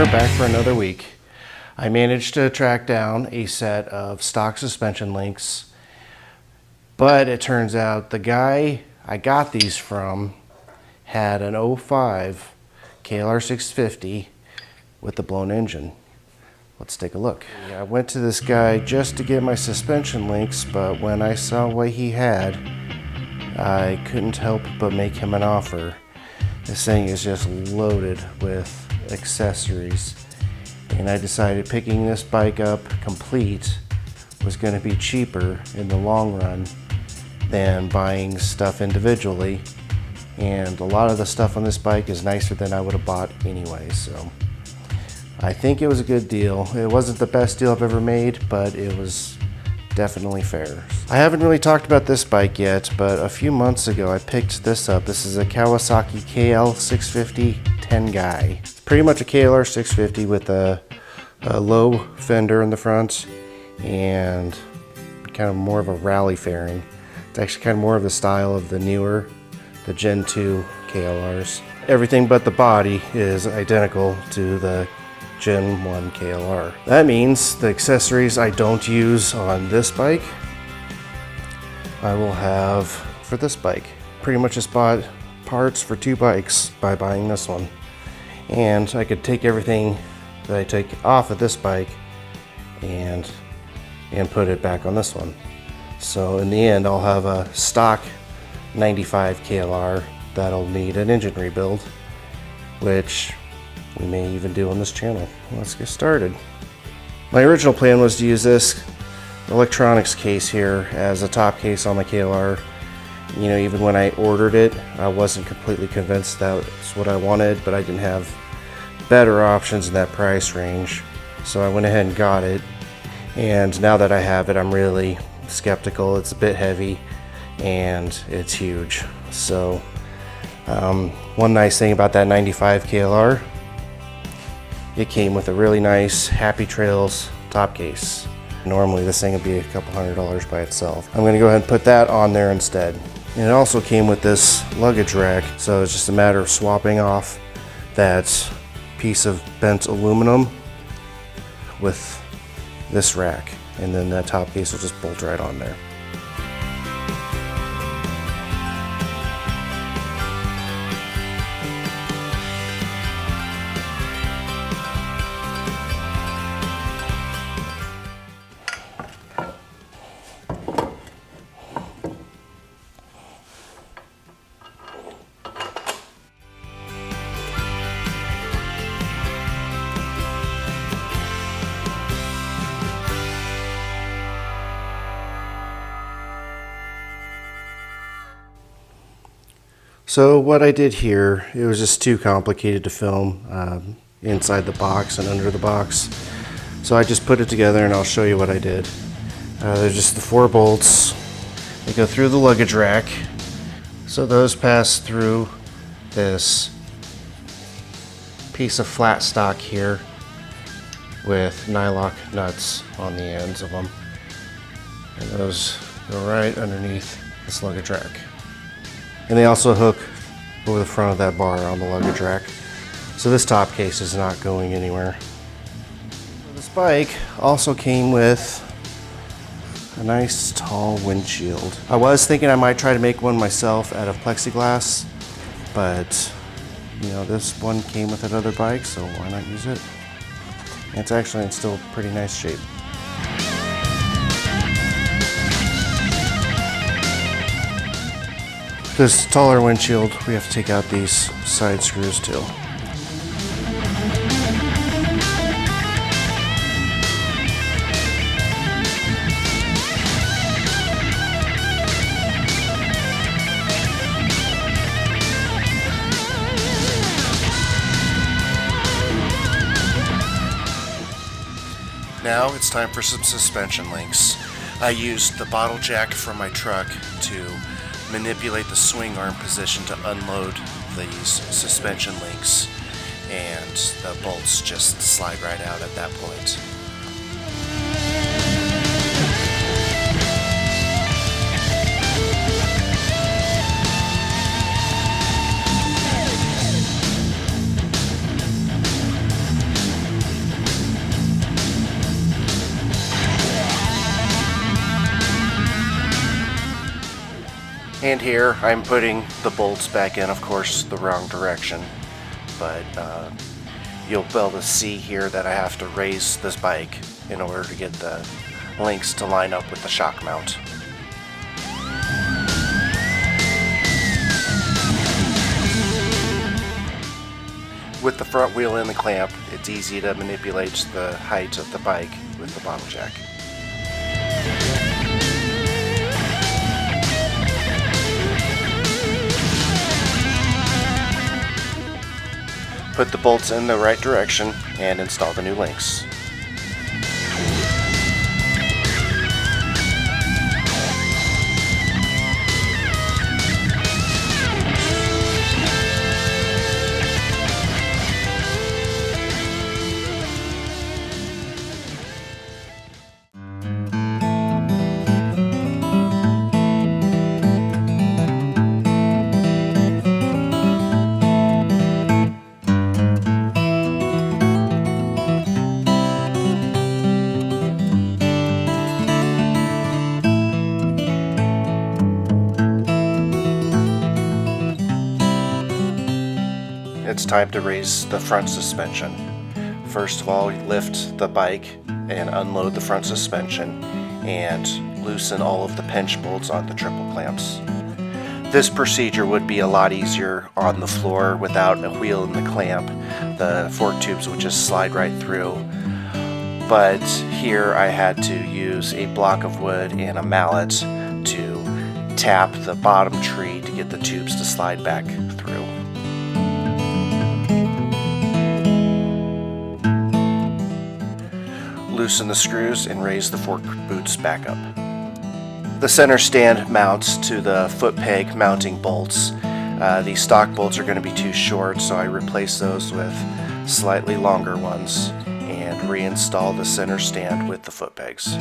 we're back for another week. I managed to track down a set of stock suspension links, but it turns out the guy I got these from had an 05 KLR650 with the blown engine. Let's take a look. I went to this guy just to get my suspension links, but when I saw what he had, I couldn't help but make him an offer. This thing is just loaded with accessories, and I decided picking this bike up complete was going to be cheaper in the long run than buying stuff individually, and a lot of the stuff on this bike is nicer than I would have bought anyway, so I think it was a good deal. It wasn't the best deal I've ever made, but it was definitely fair. I haven't really talked about this bike yet, but a few months ago I picked this up. This is a Kawasaki KL650 10 guy. It's pretty much a KLR650 with a low fender in the front and kind of more of a rally fairing. It's actually kind of more of the style of the newer, the Gen 2 KLRs. Everything but the body is identical to the Gen 1 KLR. That means the accessories I don't use on this bike, I will have for this bike. Pretty much just bought parts for two bikes by buying this one. And I could take everything that I take off of this bike and put it back on this one. So in the end, I'll have a stock 95 KLR that'll need an engine rebuild, which we may even do on this channel. Let's get started. My original plan was to use this electronics case here as a top case on the KLR. You know, even when I ordered it, I wasn't completely convinced that's what I wanted, but I didn't have better options in that price range. So I went ahead and got it. And now that I have it, I'm really skeptical. It's a bit heavy and it's huge. So one nice thing about that 95 KLR, it came with a really nice Happy Trails top case. Normally this thing would be a couple $100 by itself. I'm going to go ahead and put that on there instead. And it also came with this luggage rack, so it's just a matter of swapping off that piece of bent aluminum with this rack, and then that top case will just bolt right on there. So what I did here, it was just too complicated to film inside the box and under the box. So I just put it together and I'll show you what I did. There's just the 4 bolts. They go through the luggage rack. So those pass through this piece of flat stock here with nylock nuts on the ends of them. And those go right underneath this luggage rack. And they also hook over the front of that bar on the luggage rack. So this top case is not going anywhere. This bike also came with a nice tall windshield. I was thinking I might try to make one myself out of plexiglass, but you know, this one came with another bike, so why not use it? And it's actually in still pretty nice shape. This taller windshield, we have to take out these side screws too. Now it's time for some suspension links. I used the bottle jack from my truck to manipulate the swing arm position to unload these suspension links, and the bolts just slide right out at that point. And here I'm putting the bolts back in, of course, the wrong direction. But you'll be able to see here that I have to raise this bike in order to get the links to line up with the shock mount. With the front wheel in the clamp, it's easy to manipulate the height of the bike with the bottom jack. Put the bolts in the right direction and install the new links. It's time to raise the front suspension. First of all, lift the bike and unload the front suspension and loosen all of the pinch bolts on the triple clamps. This procedure would be a lot easier on the floor without a wheel in the clamp. The fork tubes would just slide right through. But here I had to use a block of wood and a mallet to tap the bottom tree to get the tubes to slide back through. Loosen the screws and raise the fork boots back up. The center stand mounts to the foot peg mounting bolts. These stock bolts are going to be too short, so I replace those with slightly longer ones and reinstall the center stand with the foot pegs.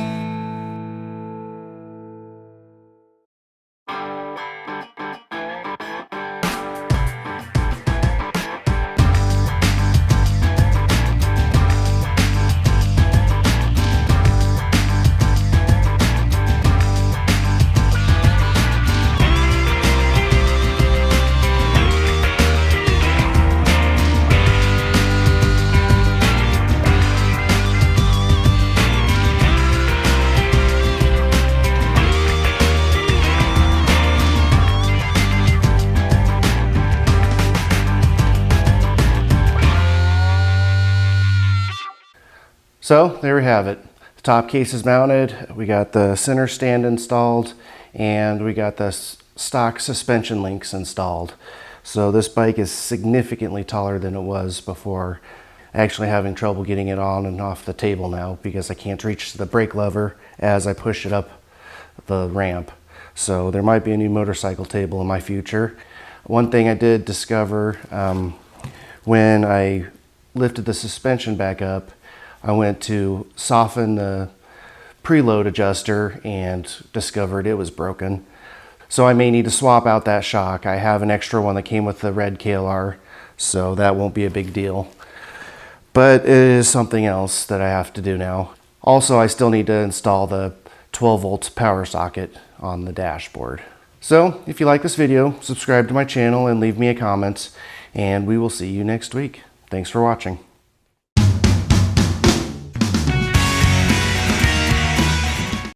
So there we have it. The top case is mounted, we got the center stand installed, and we got the stock suspension links installed. So this bike is significantly taller than it was before. Actually having trouble getting it on and off the table now because I can't reach the brake lever as I push it up the ramp. So there might be a new motorcycle table in my future. One thing I did discover when I lifted the suspension back up, I went to soften the preload adjuster and discovered it was broken. So I may need to swap out that shock. I have an extra one that came with the red KLR, so that won't be a big deal. But it is something else that I have to do now. Also, I still need to install the 12 volt power socket on the dashboard. So if you like this video, subscribe to my channel and leave me a comment, and we will see you next week. Thanks for watching.